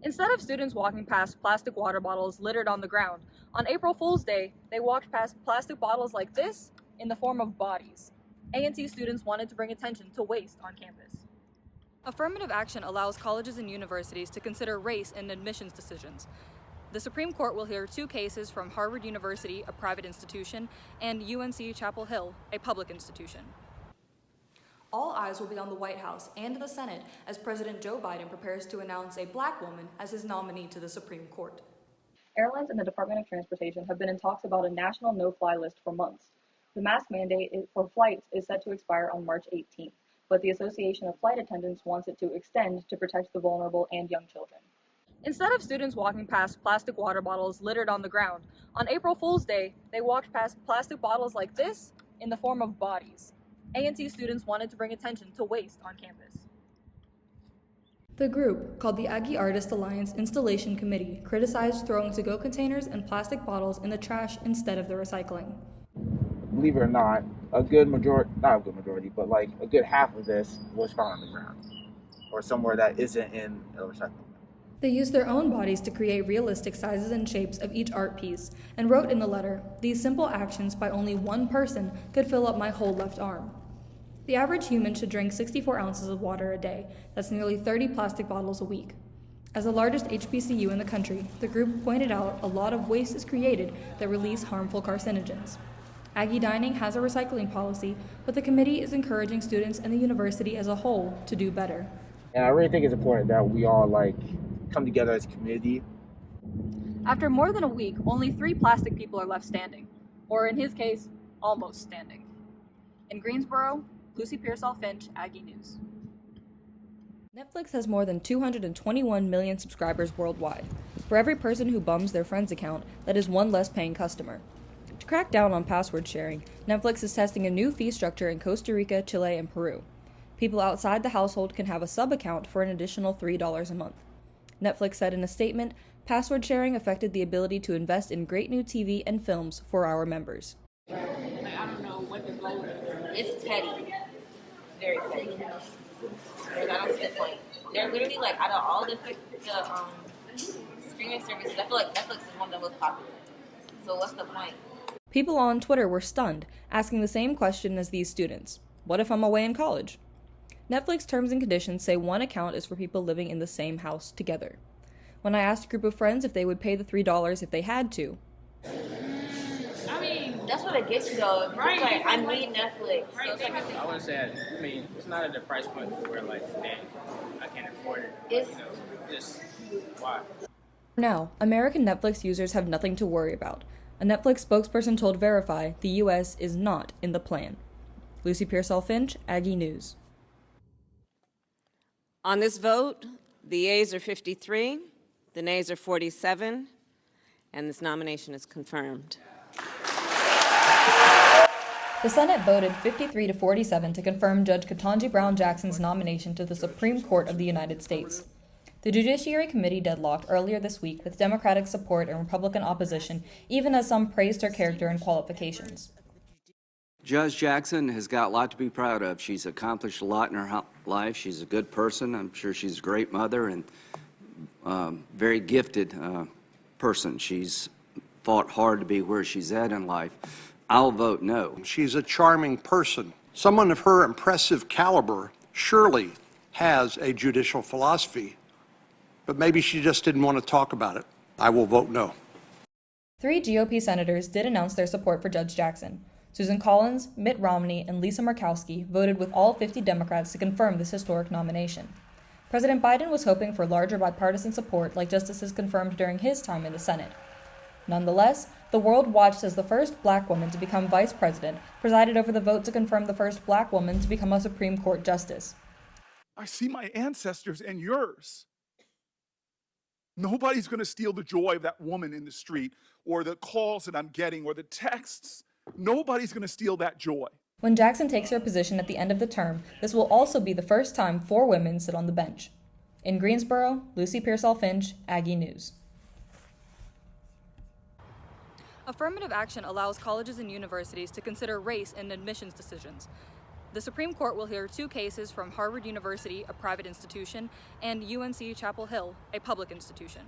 Instead of students walking past plastic water bottles littered on the ground, on April Fool's Day, they walked past plastic bottles like this in the form of bodies. A&T students wanted to bring attention to waste on campus. Affirmative action allows colleges and universities to consider race in admissions decisions. The Supreme Court will hear two cases from Harvard University, a private institution, and UNC Chapel Hill, a public institution. All eyes will be on the White House and the Senate as President Joe Biden prepares to announce a black woman as his nominee to the Supreme Court. Airlines and the Department of Transportation have been in talks about a national no-fly list for months. The mask mandate for flights is set to expire on March 18th, but the Association of Flight Attendants wants it to extend to protect the vulnerable and young children. Instead of students walking past plastic water bottles littered on the ground, on April Fool's Day, they walked past plastic bottles like this in the form of bodies. A&T students wanted to bring attention to waste on campus. The group, called the Aggie Artist Alliance Installation Committee, criticized throwing to-go containers and plastic bottles in the trash instead of the recycling. Believe it or not, a good majority, not a good majority, but like a good half of this was found on the ground or somewhere that isn't in a recycling. They used their own bodies to create realistic sizes and shapes of each art piece and wrote in the letter, "These simple actions by only one person could fill up my whole left arm." The average human should drink 64 ounces of water a day. That's nearly 30 plastic bottles a week. As the largest HBCU in the country, the group pointed out a lot of waste is created that release harmful carcinogens. Aggie Dining has a recycling policy, but the committee is encouraging students and the university as a whole to do better. And I really think it's important that we all come together as a community. After more than a week, only 3 plastic people are left standing, or in his case, almost standing. In Greensboro, Lucy Pearsall-Finch, Aggie News. Netflix has more than 221 million subscribers worldwide. For every person who bums their friend's account, that is one less paying customer. To crack down on password sharing, Netflix is testing a new fee structure in Costa Rica, Chile, and Peru. People outside the household can have a sub-account for an additional $3 a month. Netflix said in a statement, password sharing affected the ability to invest in great new TV and films for our members. I don't know what the goal is. It's petty. Very petty. I don't see the point. They're literally out of all the streaming services, I feel like Netflix is one of the most popular. So what's the point? People on Twitter were stunned, asking the same question as these students. What if I'm away in college? Netflix terms and conditions say one account is for people living in the same house together. When I asked a group of friends if they would pay the $3 if they had to, I mean, that's what it gets you though. Right. It's I need Netflix. Right. So I wouldn't say it's not at the price point where man, I can't afford it. It's just why? Now, American Netflix users have nothing to worry about. A Netflix spokesperson told Verify the U.S. is not in the plan. Lucy Pearsall-Finch, Aggie News. On this vote, the yeas are 53, the nays are 47, and this nomination is confirmed. The Senate voted 53 to 47 to confirm Judge Ketanji Brown Jackson's nomination to the Supreme Court of the United States. The Judiciary Committee deadlocked earlier this week with Democratic support and Republican opposition, even as some praised her character and qualifications. Judge Jackson has got a lot to be proud of. She's accomplished a lot in her life. She's a good person. I'm sure she's a great mother and very gifted person. She's fought hard to be where she's at in life. I'll vote no. She's a charming person. Someone of her impressive caliber surely has a judicial philosophy, but maybe she just didn't want to talk about it. I will vote no. 3 GOP senators did announce their support for Judge Jackson. Susan Collins, Mitt Romney, and Lisa Murkowski voted with all 50 Democrats to confirm this historic nomination. President Biden was hoping for larger bipartisan support like justices confirmed during his time in the Senate. Nonetheless, the world watched as the first black woman to become vice president presided over the vote to confirm the first black woman to become a Supreme Court justice. I see my ancestors and yours. Nobody's going to steal the joy of that woman in the street or the calls that I'm getting or the texts. Nobody's going to steal that joy. When Jackson takes her position at the end of the term, this will also be the first time 4 women sit on the bench. In Greensboro, Lucy Pearsall-Finch, Aggie News. Affirmative action allows colleges and universities to consider race in admissions decisions. The Supreme Court will hear 2 cases from Harvard University, a private institution, and UNC Chapel Hill, a public institution.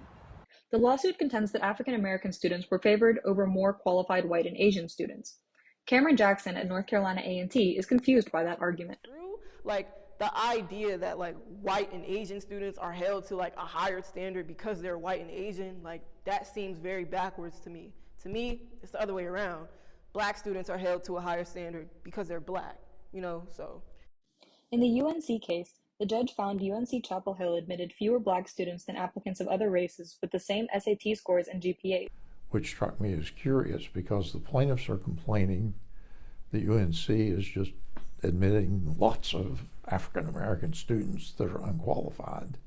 The lawsuit contends that African American students were favored over more qualified white and Asian students. Cameron Jackson at North Carolina A&T is confused by that argument. Like the idea that like white and Asian students are held to like a higher standard because they're white and Asian, like that seems very backwards to me. To me, it's the other way around. Black students are held to a higher standard because they're black, so. In the UNC case, the judge found UNC Chapel Hill admitted fewer black students than applicants of other races with the same SAT scores and GPA. Which struck me as curious because the plaintiffs are complaining that UNC is just admitting lots of African American students that are unqualified.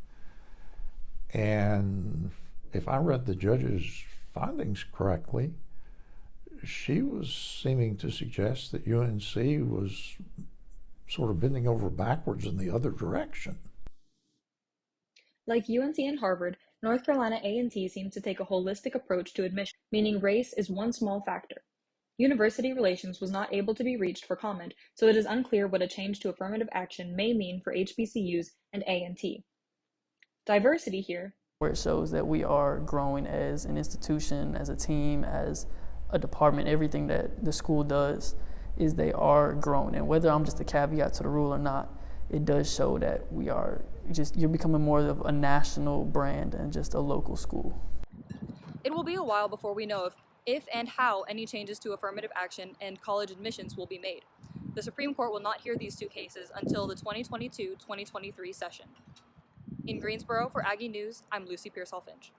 And if I read the judge's findings correctly, she was seeming to suggest that UNC was sort of bending over backwards in the other direction. Like UNC and Harvard, North Carolina A&T seems to take a holistic approach to admission, meaning race is one small factor. University relations was not able to be reached for comment, so it is unclear what a change to affirmative action may mean for HBCUs and A&T. Diversity here, where it shows that we are growing as an institution, as a team, as a department, everything that the school does is they are growing. And whether I'm just a caveat to the rule or not, it does show that you're becoming more of a national brand than just a local school. It will be a while before we know if and how any changes to affirmative action and college admissions will be made. The Supreme Court will not hear these 2 cases until the 2022-2023 session. In Greensboro, for Aggie News, I'm Lucy Pearsall-Finch.